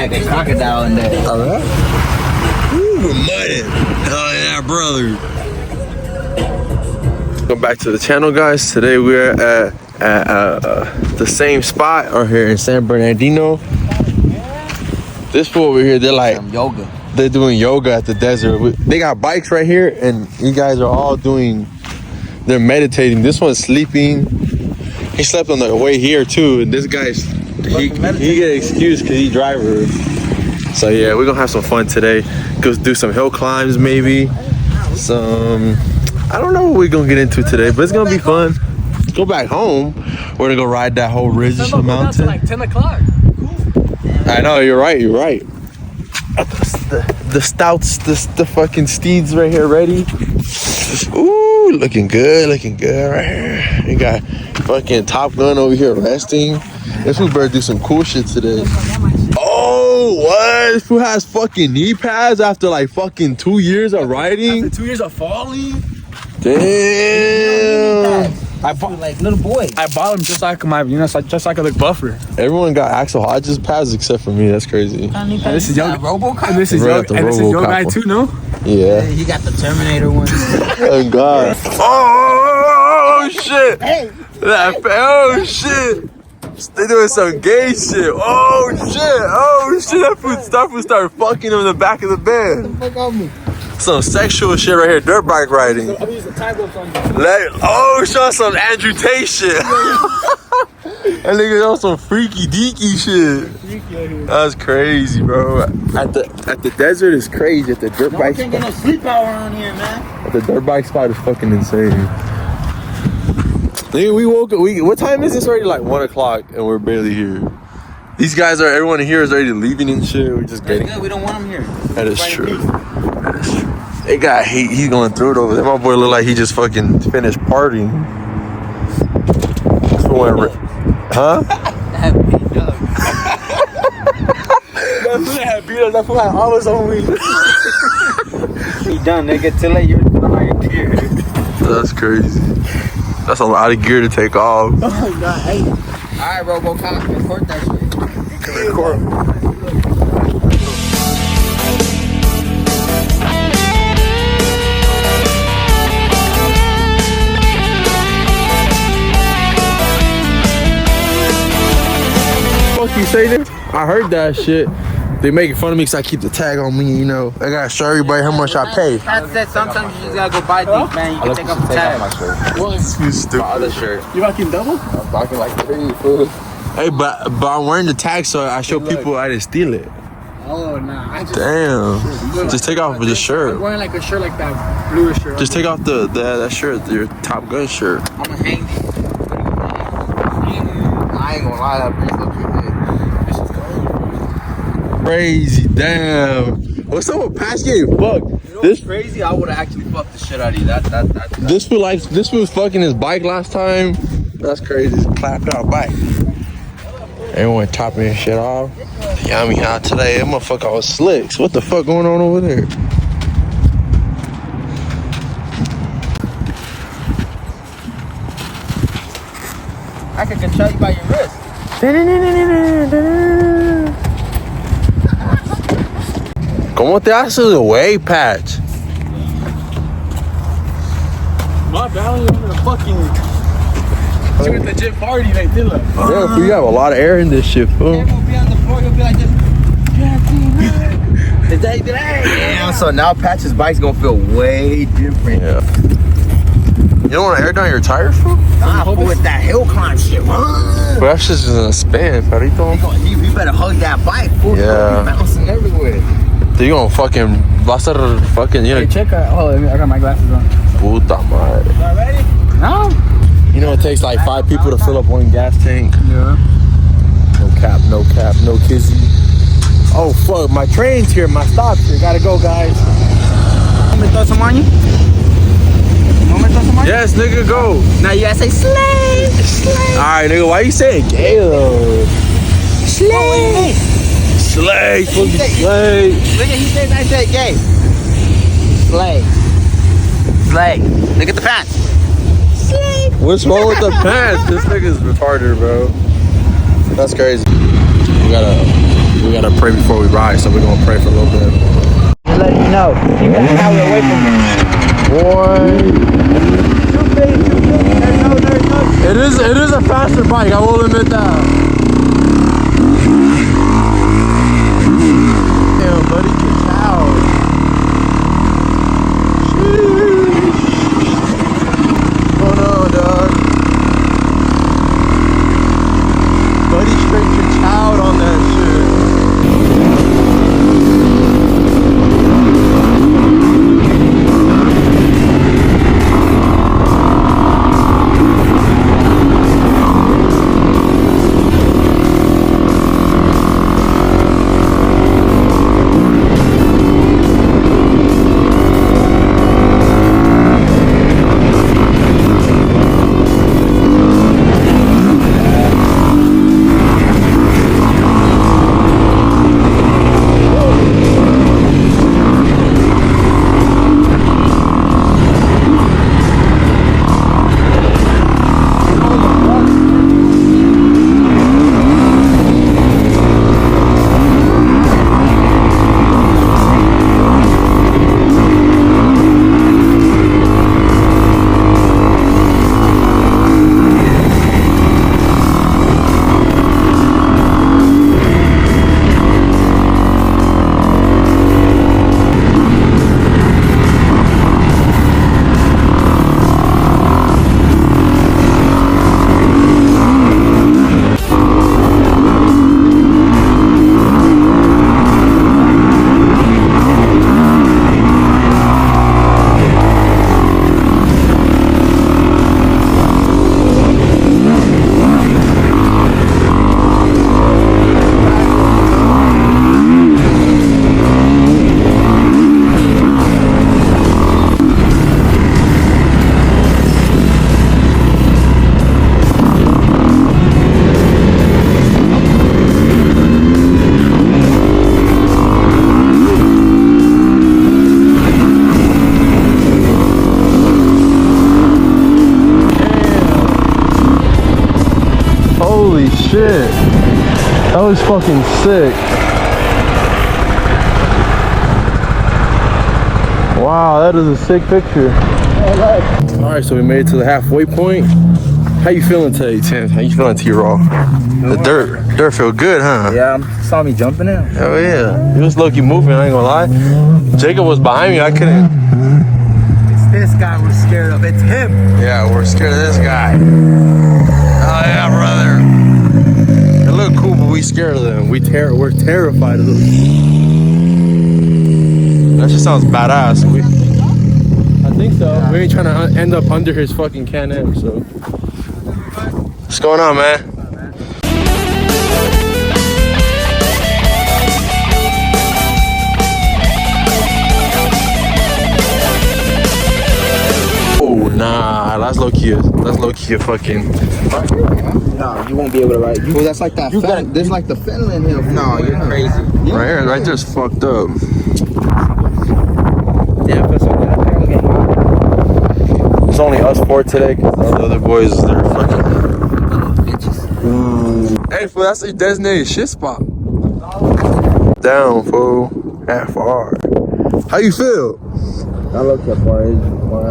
like a crocodile in there. All right. Ooh, muddy. Hell yeah, brother. Welcome back to the channel, guys. Today we're at the same spot over here in San Bernardino. This fool over here, they're like yoga. They're doing yoga at the desert. They got bikes right here, and you guys are all they're meditating. This one's sleeping. He slept on the way here too. And this guy's he get an excuse because he driver. So yeah, we're gonna have some fun today. Go do some hill climbs, maybe. I don't know what we're gonna get into today, but it's gonna be fun. Let's go back home. We're gonna go ride that whole Ridgeline mountain. Like 10 o'clock. Cool. I know, you're right. The stouts, the fucking steeds right here ready. Ooh, looking good right here. You got fucking Top Gun over here resting. This fool better do some cool shit today. Oh, what? This fool has fucking knee pads after like fucking 2 years of riding. After 2 years of falling. Damn. I bought like little boy. I bought them just like just like a like buffer. Everyone got Axel Hodges pads except for me. That's crazy. And this is young. RoboCop. And this is Right, young. And this is your guy too, no? Yeah. He got the Terminator one. Oh God. Oh shit. Hey. Oh shit. They doing some gay shit. Oh shit. That fool started fucking him in the back of the bed. Get the fuck off me. Some sexual shit right here. Dirt bike riding. I'm using time ropes on you. Show some Andrew Tate shit. That nigga on some freaky deaky shit. That's crazy, bro. At the desert is crazy. At the dirt bike Can't get no sleep hour around here, man. At the dirt bike spot is fucking insane. Nigga, we woke up. What time is this already? Like 1 o'clock, and we're barely here. These guys everyone here is already leaving and shit. We're just getting. Good. We don't want them here. That is true. That is true. They got heat. He's going through it over there. My boy look like he just fucking finished partying. Huh? That beat up. That beat us. That fool had all his own weed. He done, nigga. Till like you're putting on your gear. That's crazy. That's a lot of gear to take off. Oh my God. Hey. Alright, RoboCop. Record that shit. You can record. You say that? I heard that shit. They making fun of me because I keep the tag on me, you know. I gotta show everybody how much I pay. That's it. Sometimes you just gotta go buy things, man. You can take off the tag. You stupid. My other shirt. You rocking double? I'm rocking like 3 food. Hey, but I'm wearing the tag so I show people I didn't steal it. Oh, nah. I just, Damn. Just take off the shirt. I'm wearing like a shirt like that bluer shirt. Just take off that shirt, your Top Gun shirt. I'm gonna hang these. I ain't gonna lie, that bitch look cute. Crazy, damn. What's up with Patch getting fucked? You know what's crazy? I would've actually fucked the shit out of you. This was fucking his bike last time. That's crazy. It's clapped out bike. Everyone topping his shit off. Yummy hot today. That motherfucker was slicks. What the fuck going on over there? I can control you by your wrist. ¿Cómo te haces away, Patch? My balance on the fucking. She went to the gym party like this. Yeah, you have a lot of air in this shit, fool. You'll be on the floor, you'll be like this. Damn, so now Patch's bike's gonna feel way different. Yeah. You don't want to air down your tires, fool? Nah, fool, with that hill climb shit. But that's just in a span, Perito. You better hug that bike, fool. Yeah. You're bouncing everywhere. You gonna fucking bust out of fucking, you know. Hey, check out. Oh, I got my glasses on. Puta madre. Y'all ready? No. You know it takes like 5 people to fill up one gas tank. Yeah. No cap, no kizzy. Oh fuck, my train's here, my stop's here. Gotta go, guys. Want me to throw some on you? Yes, nigga, go. Now you gotta say slay. Alright, nigga, why you saying gay though? Slay. Slay, fucking slay. Look at he says I said gay. Slay. Look at the pants. Slay. What's wrong with the pants? This nigga's retarded, bro. That's crazy. We we gotta pray before we ride, so we're gonna pray for a little bit. Just letting you know, keep that power away from me. Boy, Too big. There's no. it is a faster bike, I will admit that. Damn, buddy, get out. Sheesh. Oh no, dog. Buddy straight your child on that shit. Holy shit. That was fucking sick. Wow, that is a sick picture. Alright, so we made it to the halfway point. How you feeling today, Tim? How you feeling, T-Raw? The dirt feel good, huh? Yeah, saw me jumping in. Hell yeah. It was low-key moving, I ain't gonna lie. Jacob was behind me, I couldn't. It's this guy we're scared of. It's him. Yeah, we're scared of this guy. Oh yeah, brother. They look cool, but we scared of them. We're terrified of them. That just sounds badass. I think so. Yeah. We ain't trying to end up under his fucking Can-Am, so. What's going on, man? Oh, nah, that's low key a fucking. No, you won't be able to ride. Well, that's like that. There's like the Phelan Hill. No, you're crazy. Right there's fucked up. Yeah, but It's only us four today, because the other boys, they're fucking. Hey, fool, that's a designated shit spot. Down, fool. Half hard. How you feel? I love that bar.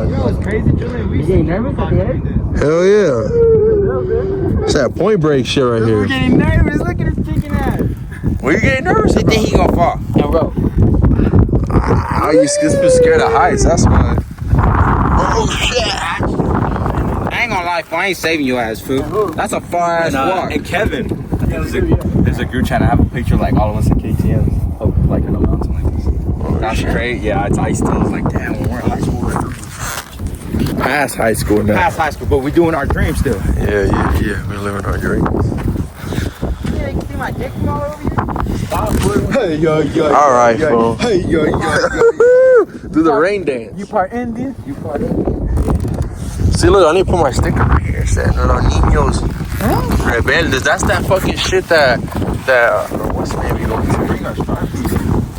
Yo, it's crazy, Julian. You getting nervous at the end? Hell yeah. It's that point break shit right here. We're getting nervous. Look at his chicken ass. What are you getting nervous You think he gonna fall? No, bro. Oh, you scared of heights, that's why. Oh, shit. I ain't gonna lie, fool. I ain't saving your ass, fool. That's a far ass walk. And Kevin, I think there's a group trying to have a picture like all of us at KTM, like in a mountain like this. That's great. Yeah, it's ice still. It's like, damn, we're in high school. Past high school now. Past high school, but we're doing our dreams still. Yeah. We're living our dreams. Yeah, you can see my dick from all over here? Stop, fool. Hey, yo. All right, fool. Hey, yo. Do the rain dance. You part Indian? You part Indian? See, look, I need to put my sticker right here. Saying Los Niños Rebeldes. That's that fucking shit that what's the name you going to?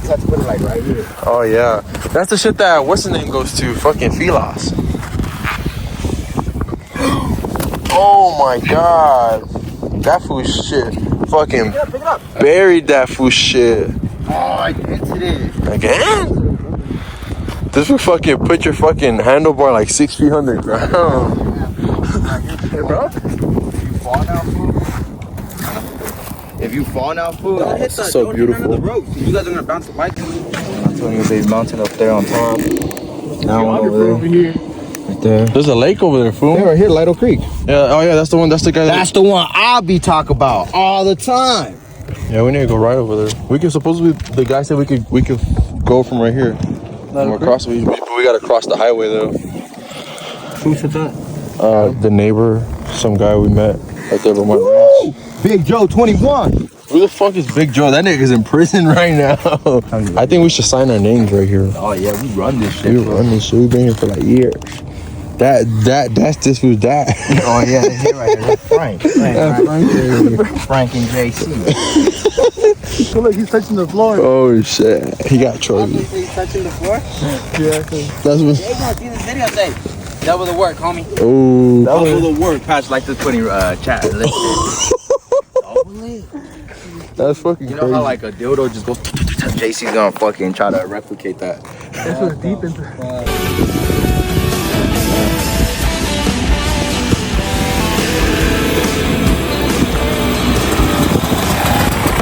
You have to put it like right here. Oh yeah, that's the shit that what's the name goes to? Fucking Filas. Oh my god, that fool shit. fucking buried that fool shit. Oh, I dented it. Again? This would fucking put your fucking handlebar like 6 feet on the ground. Hey, bro. If you fall now, fool. This is so beautiful. You guys are gonna bounce the bike. That's when there's mountain up there on top. Now one over here. Right there. There's a lake over there, fool. Yeah, right here, Lido Creek. Yeah, oh yeah, that's the one. That's the guy. That's the one I'll be talking about all the time. Yeah, we need to go right over there. We can supposedly. The guy said we could go from right here. And we're crossing. We gotta cross the highway though. Who said that? The neighbor, some guy we met right there by my ranch. Big Joe 21. Who the fuck is Big Joe? That nigga's in prison right now. I think we should sign our names right here. Oh yeah, we run this shit. We run this shit. We've been here for like years. That's this who's that. Oh yeah, that's it right there. That's Frank. Frank and JC. Look, he's touching the floor. Oh shit, he got Troy. He's touching the floor. Yeah, that's what. Yeah, you gonna see this video say, double the work, homie. Oh, Double the work, Patch. Like this putting chat. that's fucking You know crazy. how like a dildo just goes. JC's gonna fucking try to replicate that. This was deep into.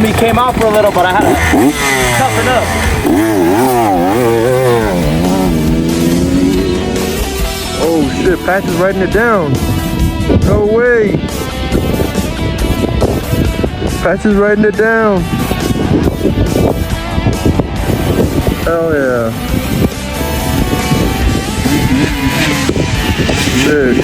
He came out for a little, but I had to toughen up. Oh shit, Patch is writing it down. No way. Patch is writing it down. Hell yeah. Sick.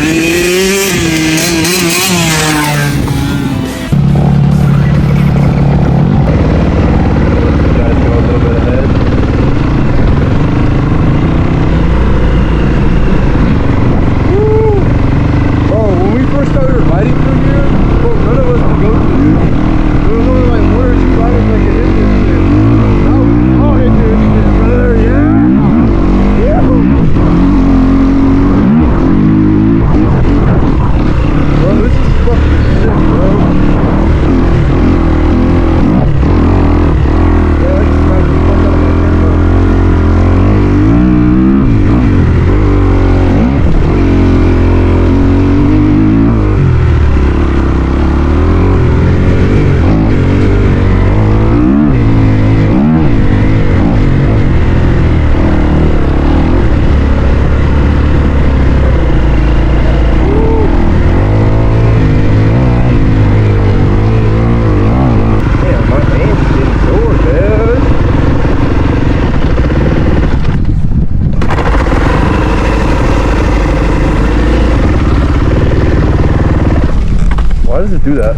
Why does it do that?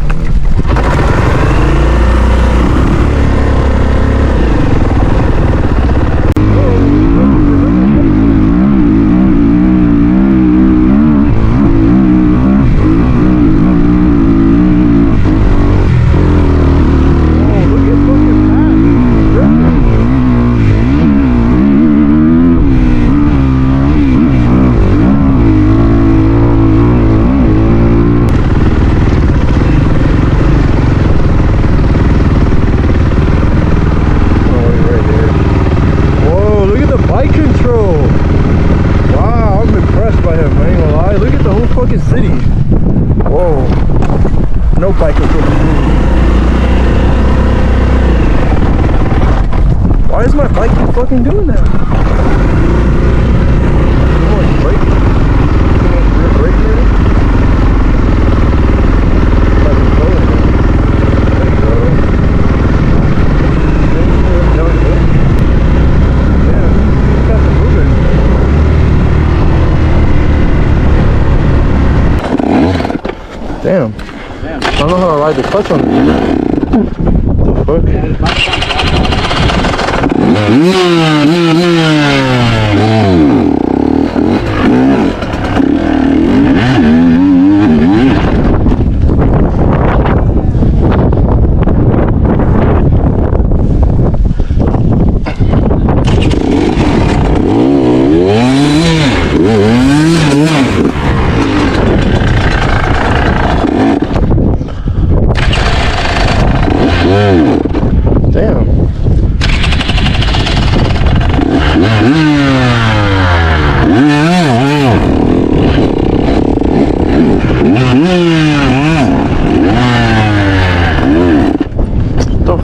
Why is my bike keep fucking doing that? Damn. I don't know how to ride the clutch on it. What the fuck?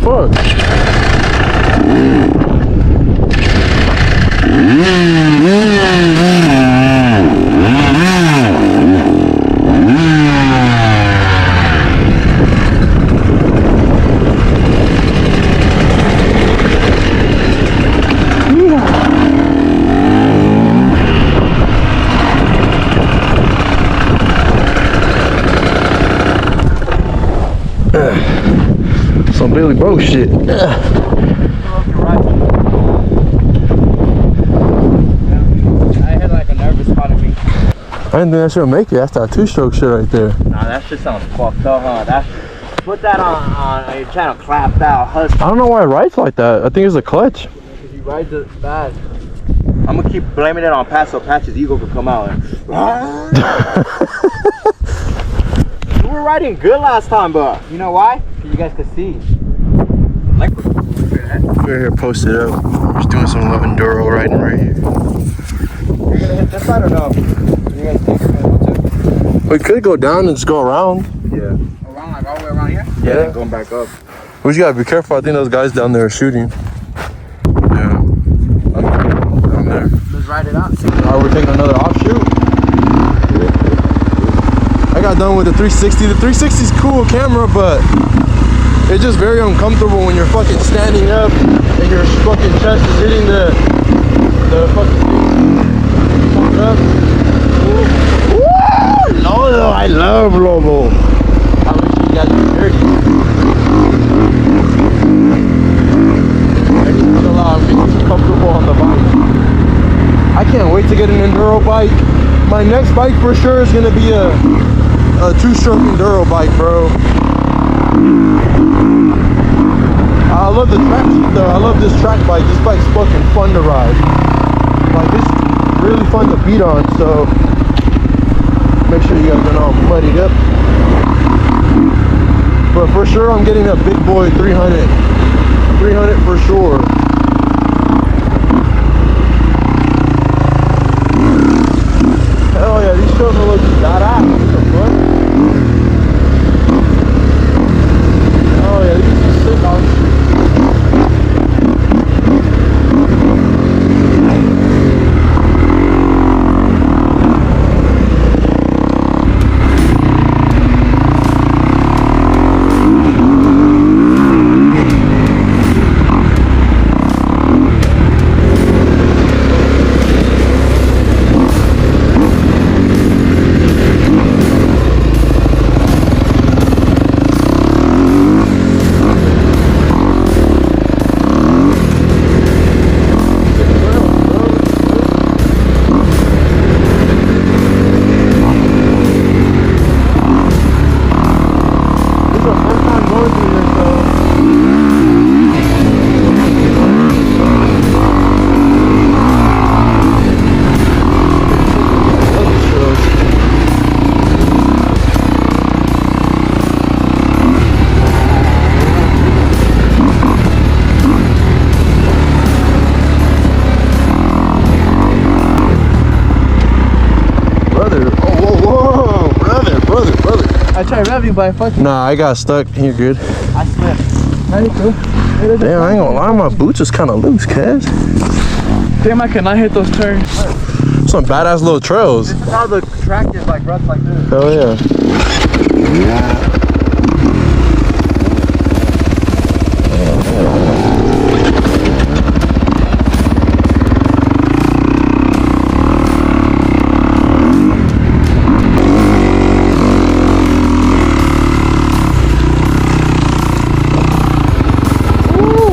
fuck? Some Billy Bo shit. I had like a nervous part of me. I didn't think that shit would make it. That's that two-stroke shit right there. Nah, that shit sounds fucked up, huh? Put that on your channel, clapped out, husky. I don't know why it rides like that. I think it's a clutch. If he rides it fast. I'm gonna keep blaming it on Pat so Pat's ego could come out. We were riding good last time, but you know why? Because you guys could see. Like, We're here posted up. We're just doing some love enduro riding right here. you're gonna hit this side or no? You guys think you're gonna go to? We could go down and just go around. Yeah. Around, like all the way around here? Yeah. Then going back up. We just gotta be careful. I think those guys down there are shooting. Yeah. Down there. Let's ride it out. Alright, we're taking another offshoot. I got done with the 360. The 360 is cool camera, but it's just very uncomfortable when you're fucking standing up and your fucking chest is hitting the fucking thing. Up. Woo! Lobo, I love Lobo. I wish you guys were dirty. I need to chill out. I'm getting too comfortable on the bike. I can't wait to get an enduro bike. My next bike for sure is gonna be a two-stroke enduro bike, bro. I love the track though. I love this track bike. This bike's fucking fun to ride. Like, it's really fun to beat on, so make sure you guys are all muddied up. But for sure I'm getting a big boy 300. 300 for sure. Hell yeah, these shows are looking badass. What the fuck? Oh yeah, these are sick on the street. I tried revving, but I fucking. Nah, I got stuck. You're good. I slipped. I need to. Damn, I ain't gonna lie, my boots is kind of loose, cuz. Damn, I cannot hit those turns. Some badass little trails. This is how the track is, like ruts like this. Hell yeah.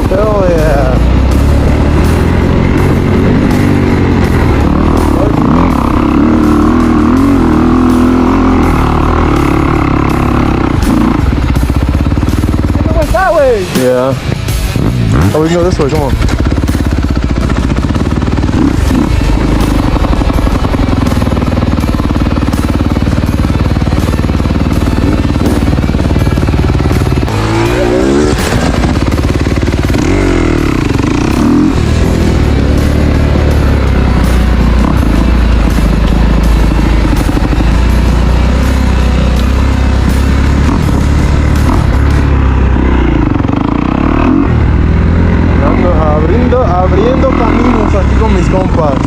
Hell yeah. It went that way. Yeah. Oh, we can go this way, come on. con mis compas.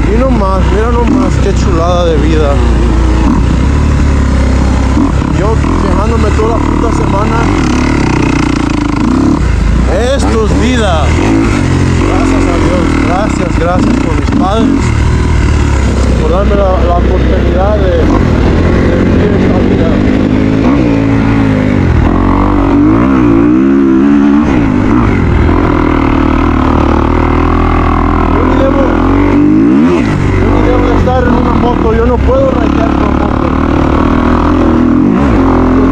Y mira nomás, qué chulada de vida. Yo quejándome toda la puta semana. Esto es vida. Gracias a Dios, gracias por mis padres, por darme la oportunidad de vivir esta vida. Yo ni debo de estar en una moto, yo no puedo rayar con moto.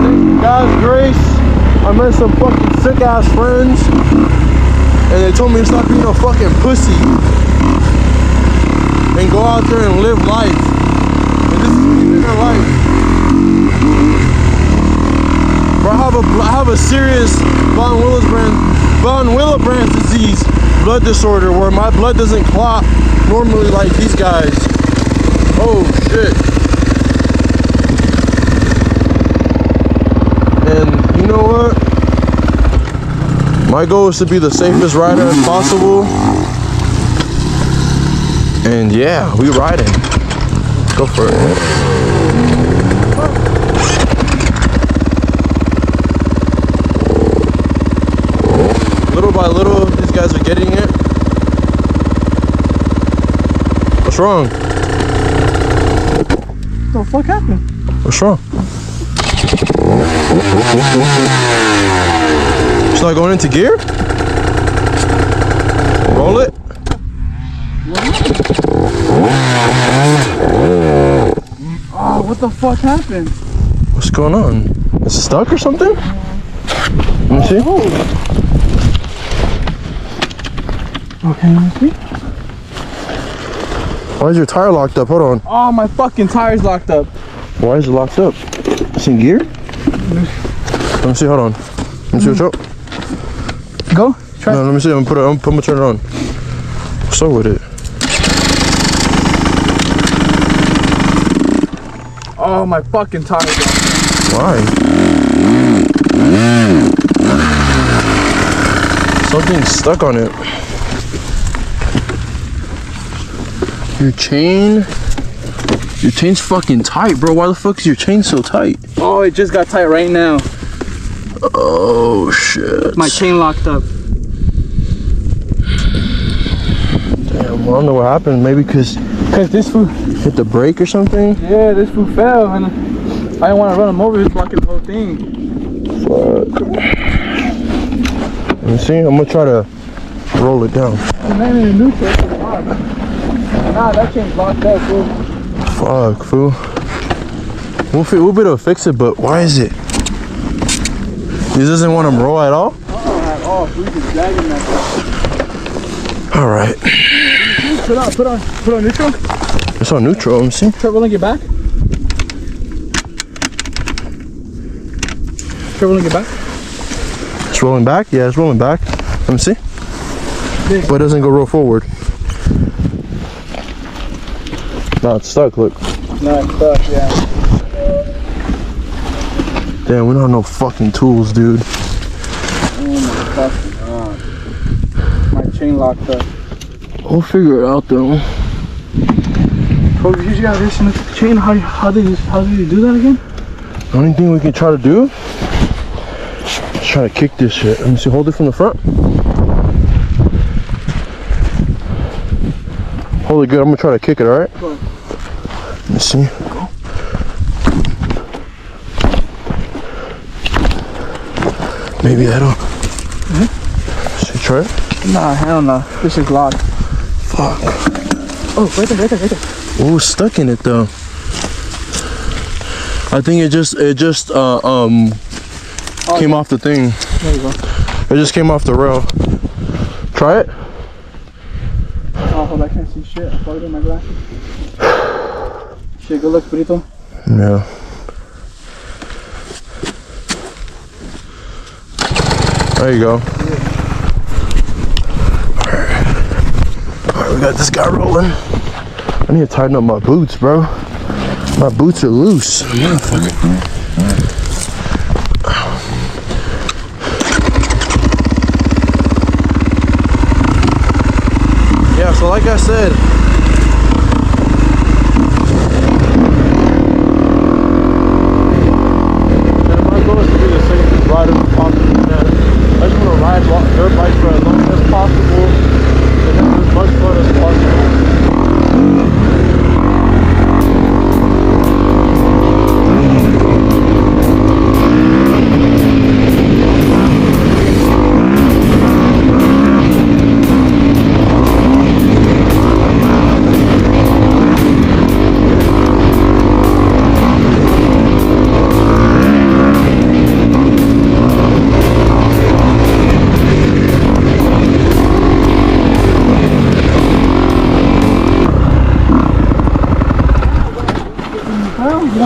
Thank God's grace, I met some fucking sick ass friends. And they told me to stop being a fucking pussy and go out there and live life. And this is me living life. Bro, I have a serious von Willebrand disease blood disorder where my blood doesn't clot normally like these guys. Oh shit. And you know what? My goal is to be the safest rider as possible. And yeah, we riding. Go for it. Little by little, these guys are getting it. What's wrong? What the fuck happened? What's wrong? It's not going into gear? Roll it. Oh, what the fuck happened? What's going on? Is it stuck or something? Let me see. Okay, let me see. Why is your tire locked up? Hold on. Oh, my fucking tire's locked up. Why is it locked up? It's in gear? Let me see, hold on. Let me see what's up. Go. Try. No, let me see. I'm gonna turn it on. What's up with it? Oh, my fucking tire's locked up. Why? Something's stuck on it. Your chain's fucking tight, bro. Why the fuck is your chain so tight? Oh, it just got tight right now. Oh shit. My chain locked up. Damn, well, I don't know what happened. Maybe because this fool hit the brake or something? Yeah, this fool fell and I didn't want to run him over. He was blocking the whole thing. Fuck. Let me see. I'm gonna try to roll it down. The man in the neutral. Nah, that chain's locked up, fool. Fuck, fool. We'll be able to fix it, but why is it? This doesn't want to roll at all? At all. We just dragging that stuff. All right. Put on neutral. It's on neutral. Let me see. Try rolling it back. Try rolling it back. It's rolling back? Yeah, it's rolling back. Let me see. But it doesn't go roll forward. No, it's stuck, look. No, it's stuck, yeah. Damn, we don't have no fucking tools, dude. Oh my fucking god. My chain locked up. We'll figure it out, though. Bro, you usually have this in the chain. How did you do that again? The only thing we can try to do is try to kick this shit. Let me see, hold it from the front. Hold it good, I'm gonna try to kick it, alright? Let me see. Maybe that'll... Should we try it? Nah, hell no. This is locked. Fuck. Oh, right there. Oh, it's stuck in it though. I think it just came off the thing. There you go. It just came off the rail. Try it. Oh, hold on, I can't see shit. I plugged in my glasses. Shit, good luck, Burrito. Yeah. There you go. Alright, we got this guy rolling. I need to tighten up my boots, bro. My boots are loose. Motherfucker. Yeah, So like I said, my goal is to be the safest rider possible, man. I just want to ride dirt bikes for as long as possible and have as much fun as possible.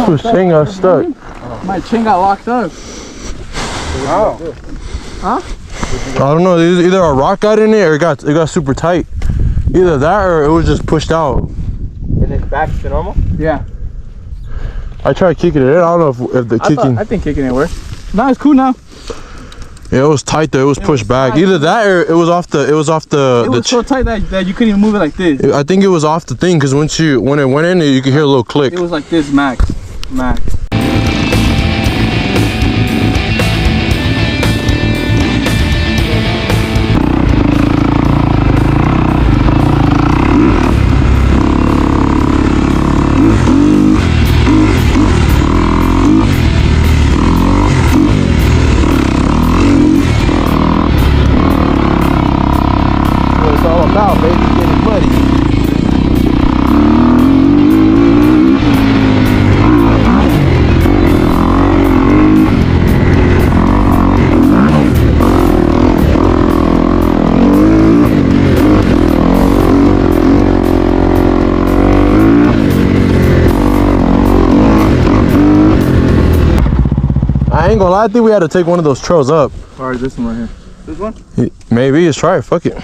This chain got stuck. My chain got locked up. Oh. Huh? I don't know. Either a rock got in it or it got super tight. Either that or it was just pushed out. And it's back to normal? Yeah. I tried kicking it in. I don't know if the kicking. I think kicking it worked. No, it's cool now. Yeah, it was tight though. It was pushed back. Either that or it was off the. It was so tight that you couldn't even move it like this. I think it was off the thing because when it went in, you could hear a little click. It was like this, max. About, baby, getting muddy. I ain't gonna lie, I think we had to take one of those trails up. Alright, this one right here. This one? Maybe, let's try it, fuck it.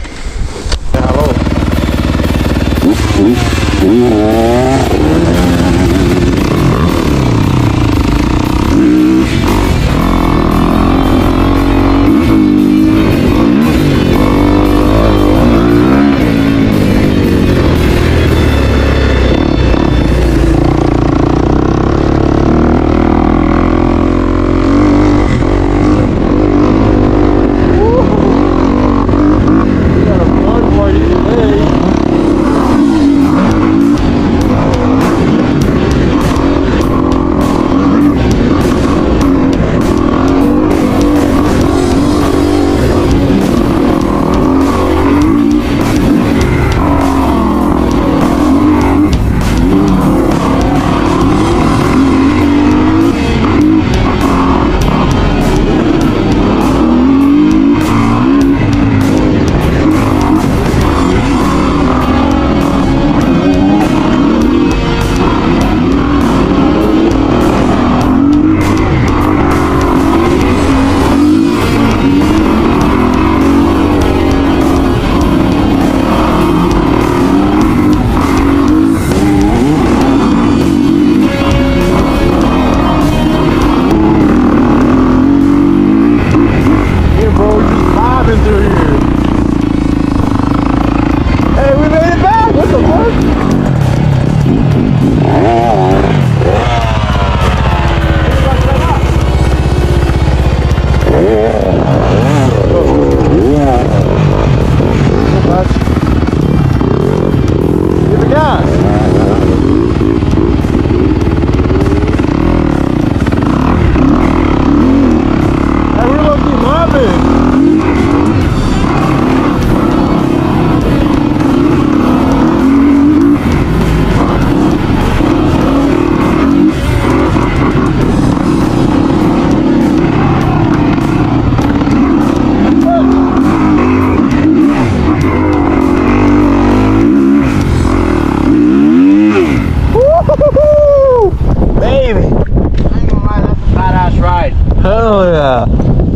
Hell yeah.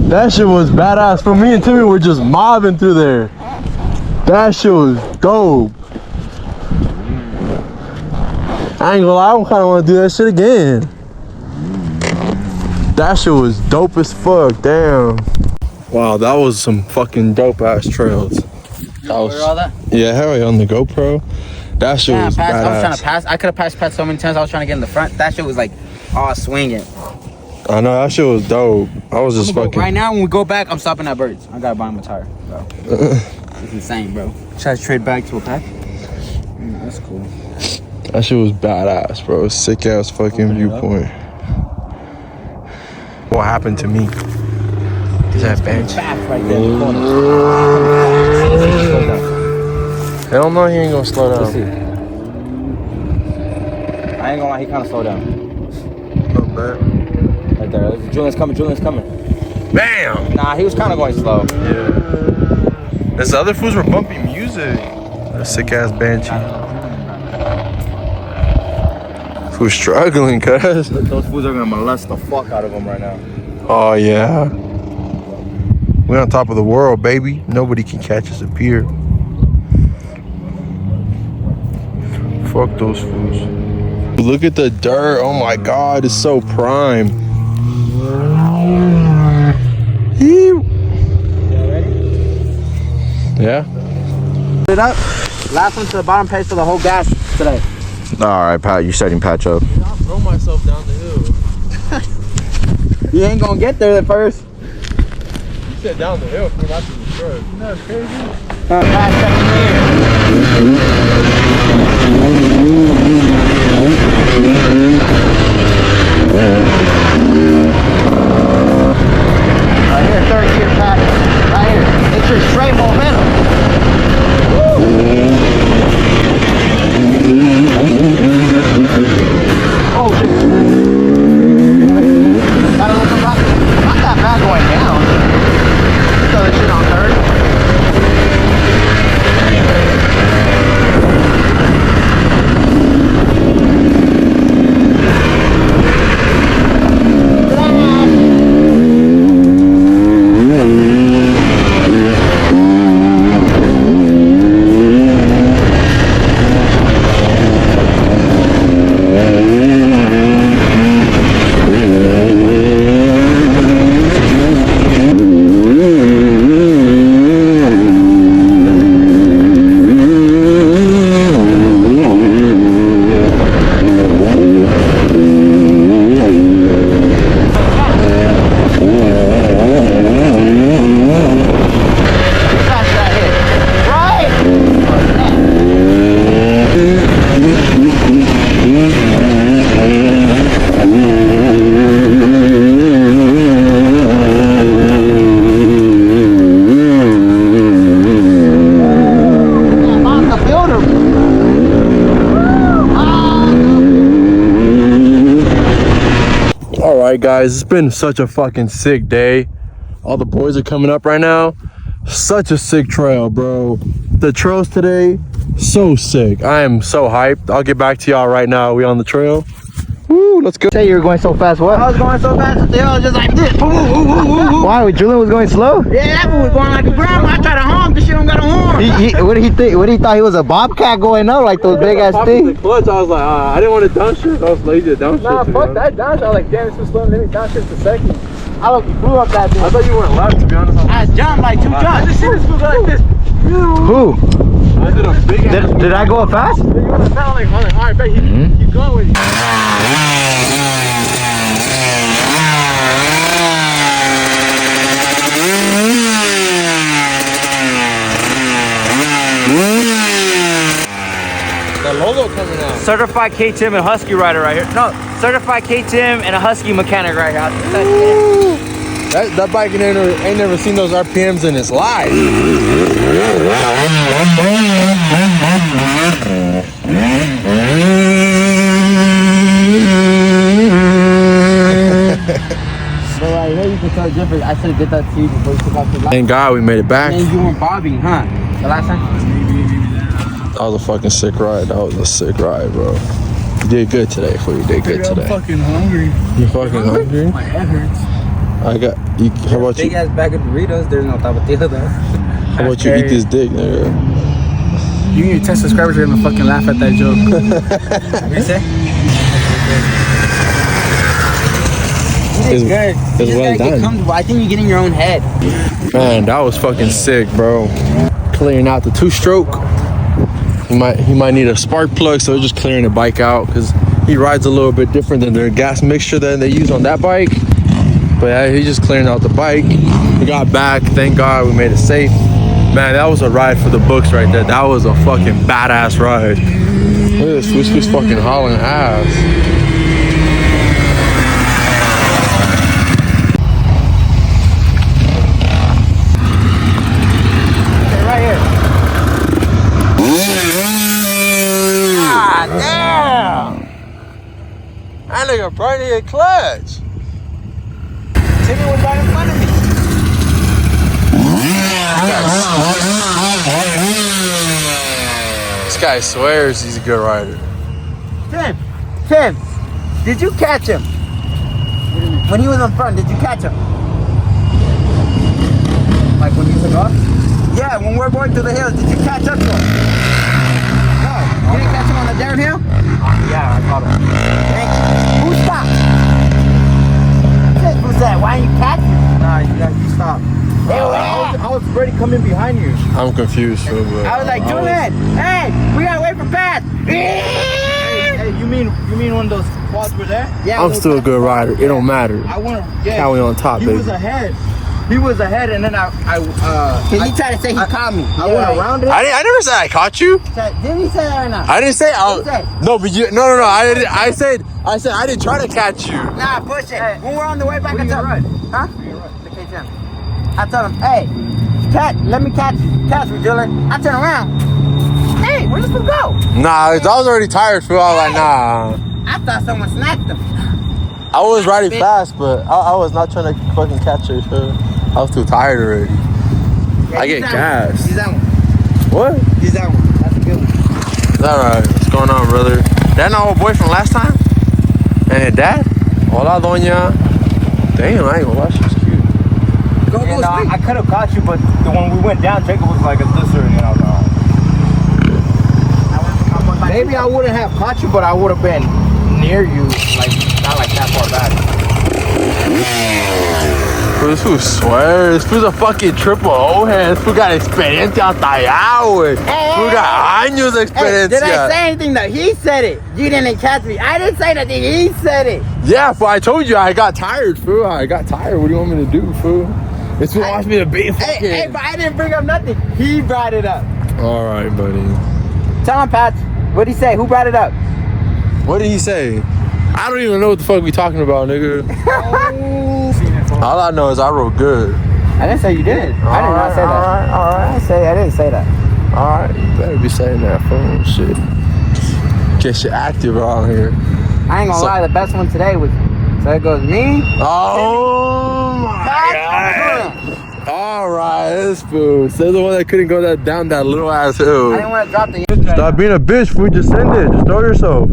That shit was badass. For me and Timmy were just mobbing through there. That shit was dope. I ain't gonna lie, I kind of want to do that shit again. That shit was dope as fuck, damn. Wow, that was some fucking dope ass trails. Order all that? Yeah, hell yeah, on the GoPro. That shit was badass. I was trying to pass. I could have passed Pat so many times. I was trying to get in the front. That shit was like, swinging. I know, that shit was dope. I was just fucking... Right now, when we go back, I'm stopping at Birds. I gotta buy him a tire, bro. It's insane, bro. Try to trade back to a pack? That's cool. That shit was badass, bro. Sick ass fucking viewpoint. What happened to me? Is that bench? Fast right there in the corner. Hell no, he ain't gonna slow down. Let's see. I ain't gonna lie, he kind of slowed down. Not bad. Right there. Julian's coming. Bam! Nah, he was kind of going slow. Yeah. These other fools were bumping music. A sick ass banshee. Who's struggling, cuz? Those fools are gonna molest the fuck out of him right now. Oh, yeah. We're on top of the world, baby. Nobody can catch us up here. Fuck those fools. Look at the dirt. Oh my god, it's so prime. Yeah? It up. Last one to the bottom page for the whole gas today. Alright, Pat, you're setting Patch up. I'll throw myself down the hill. You ain't gonna get there at first. You said down the hill, not to the truck. You know, it's crazy. Fast second here. Right here, third gear, Pat. Right here. It's your straight momentum. Oh, shit. Not that bad going down. Throw this shit on third. Alright guys, it's been such a fucking sick day. All the boys are coming up right now. Such a sick trail, bro. The trails today, so sick. I am so hyped. I'll get back to y'all right now. We on the trail. Woo, let's go. Say you were going so fast, what? I was going so fast that they all just like this. Why? Julian was going slow? Yeah, that fool was going like a grandma. I tried to honk. This shit don't got a horn. What did he think? What did he thought he was a bobcat going up like those big ass things? The clutch, I was like, I didn't want to downshift. I was lazy to downshift. Nah, fuck that downshift. I was like, damn, it's too slow. Let me downshift a second. I look, you blew up that I bitch. thought you weren't left, to be honest. I jumped like 2 jumps. I just see this fool go like this. Who? I did a big ass. Did I go up fast? You want to sound like, alright, bet keep going with you. The logo coming out. Certified KTM and Husky rider right here. No, certified KTM and a Husky mechanic right here. That bike ain't never seen those RPMs in its life. But right here you can tell the difference. I should have did that to you before you took off the light. Thank God we made it back. And you weren't bobbing, huh? The last time? That was a fucking sick ride. That was a sick ride, bro. You did good today, fool. You did good today. I'm fucking hungry. You fucking hungry? My head hurts. I got you. How about Big you? ass bag of Doritos. There's no tapatio though. How about you eat this dick, nigga? You and your 10 subscribers are gonna fucking laugh at that joke. What you say? It's good. well done. Comfortable. I think you get in your own head. Man, that was fucking sick, bro. clearing out the 2-stroke. He might need a spark plug, so we're just clearing the bike out because he rides a little bit different than their gas mixture that they use on that bike. But yeah, he's just clearing out the bike. We got back, thank God we made it safe. Man, that was a ride for the books right there. That was a fucking badass ride. Look at this, Swiss fucking hauling ass. That nigga burning a clutch. Timmy was right in front of me. This guy swears he's a good rider. Tim, did you catch him? When he was in front, did you catch him? Like when he was like off? Yeah, when we're going through the hills, did you catch up to him? No. You didn't catch him on the down hill? Yeah, I caught him. Thank you. Who stopped? Who said, why didn't you catch him? Nah, you stopped. I was ready coming behind you. I'm confused, Phil, but I was like, Julian, hey, we gotta wait for Pat. Hey, you mean when those quads were there? Yeah, I'm still a good rider. It don't matter. I want to. Yeah. How we on top, He baby? was ahead. He was ahead, and then Can you try to say he caught me? I went around it. I never said I caught you. Didn't he say that or not? I didn't say no, but you no. I said I didn't try to catch you. Nah, push it. When we're on the way back, I told him. Huh? The KTM. I told him, hey, let me catch me, Julian. I turn around. Hey, where did you go? Nah, I was already tired, Phil. I was like, nah. I thought someone snapped him. I was riding fast, but I was not trying to fucking catch her, Phil. I was too tired already. Yeah, I get gassed. He's that one. What? He's that one. That's a good one. Is that right? What's going on, brother? That not old boy from last time? And dad? Hola, doña. Damn, I ain't gonna lie, she's cute. Go I speak. could have caught you, but when we went down, Jacob was like a this or you know. Maybe I wouldn't have caught you, but I would have been near you, like not like that far back. Bro, this fool swears. This fool's a fucking triple O-head. This fool got experiencia hasta allá, güey. This fool got años de experiencia. Did I say anything though? He said it. You didn't catch me. I didn't say nothing. He said it. Yeah, fool, I told you I got tired, fool. I got tired. What do you want me to do, fool? This fool wants me to be fucking... Hey, but I didn't bring up nothing. He brought it up. All right, buddy. Tell him, Pat. What'd he say? Who brought it up? What did he say? I don't even know what the fuck we talking about, nigga. All I know is I rode good. I didn't say you did. I did not say that. All right. I didn't say that. All right, you better be saying that, fool. Shit. Get shit active around here. I ain't gonna lie. The best one today was. So it goes me. Oh my God. All right, this fool. Says the one that couldn't go down that little ass hill. I didn't want to drop the. Stop being a bitch, fool. Just send it. Just throw yourself.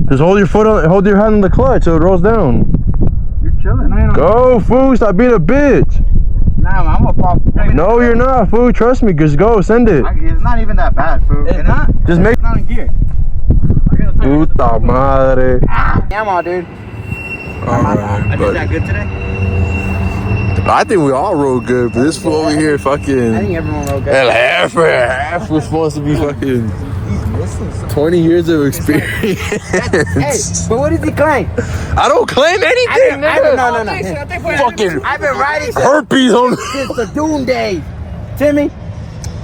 Just hold your hand on the clutch so it rolls down. You're chilling. Go, fool. Stop being a bitch. Nah, I'm a problem. No, you're not, fool. Trust me. Just go. Send it. It's not even that bad, fool. It's not. Just make. It's not in gear. Puta madre. Come on, dude. Alright, I did that good today. I think we all rode good, but this fool over here I fucking. think everyone wrote good. El half was supposed to be fucking 20 years of experience. Hey, but what does he claim? I don't claim anything, nigga. No. Fucking I've been riding herpes on since the Dune days. Timmy,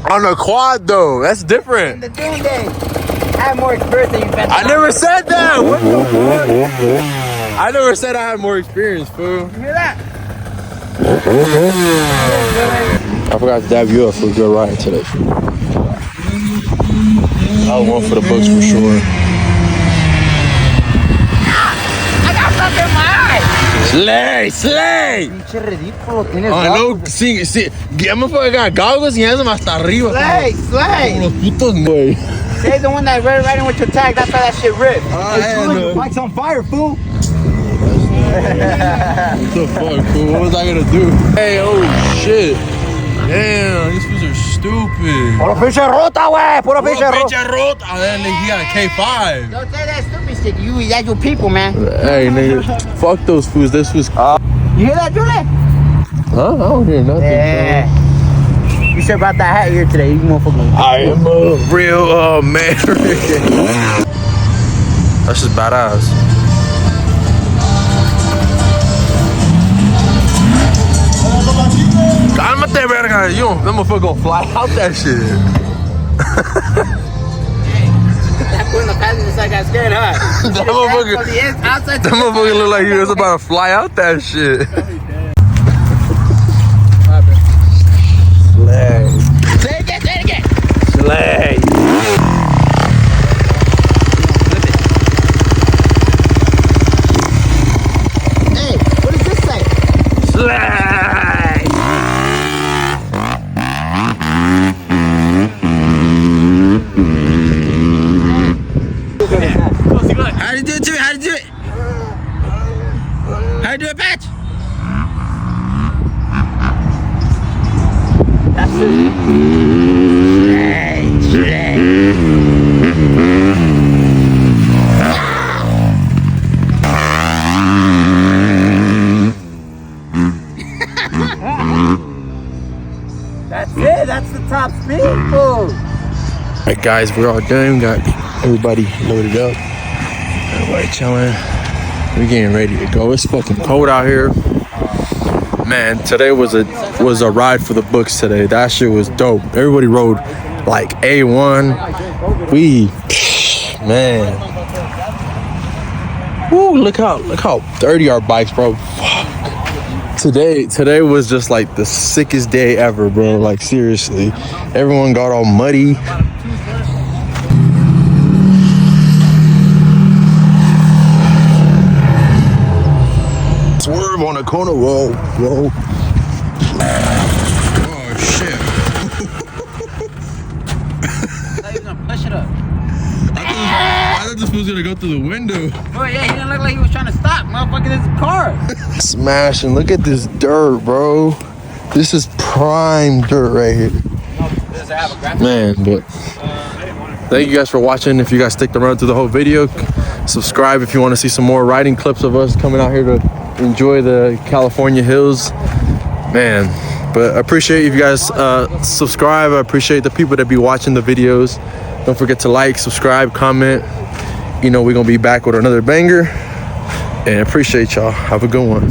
on a quad though. That's different. the Dune days. I have more experience than you've been. I never said that. What the fuck? I never said I had more experience, fool. You hear that? I forgot to dab you up for a good ride today. I was one for the books for sure. I got something in my eye. Slay! Pinche ridículo, tienes Oh, no, sí. I'm gonna got goggles y has them hasta arriba. Slay. Como los putos, güey. Say the one that riding with your tag, that's why that shit ripped. The bike's on fire, fool. What the fuck, fool? What was I gonna do? Hey, oh shit. Damn, these fools are stupid. Puro pinche rota, güey. Puro pinche rota. Pinche rota. Then he got a K5. Don't say that stupid shit. That's your people, man. Hey, nigga. Fuck those fools. You You hear that, Julian? Huh? I don't hear nothing. Yeah. Bro. sure about that hat here today. You motherfucker. I am a real man. That's just badass. Cálmate, verga. You don't, that motherfucker gonna fly out that shit. That foot in the passenger side got scared, huh? That motherfucker look like he was about to fly out that shit. Slay. Say it again. Slay. Hey, what does this say? Slay. How do you do it to me? How do you do it? How do you do it, Patch? That's it. That's it. That's the top speed, fool. Alright guys, we're all done. Got everybody loaded up. Everybody chilling. We're getting ready to go. It's fucking cold out here. Man, today was a ride for the books today. That shit was dope. Everybody rode like A1. Man. Woo, look how dirty our bikes, bro. Fuck. Today was just like the sickest day ever, bro. Like seriously. Everyone got all muddy. Swerve on the corner, whoa. Oh shit. I thought he was gonna push it up. I thought this was gonna go through the window. Oh yeah, he didn't look like he was trying to stop. Motherfucker, this is a car. Smashing. Look at this dirt, bro. This is prime dirt right here. Does it have a graphic? Man, but thank you guys for watching. If you guys stick around through the whole video, subscribe if you want to see some more riding clips of us coming out here to enjoy the California hills. Man, but I appreciate if you guys subscribe. I appreciate the people that be watching the videos. Don't forget to like, subscribe, comment. You know we're gonna be back with another banger. And I appreciate y'all. Have a good one.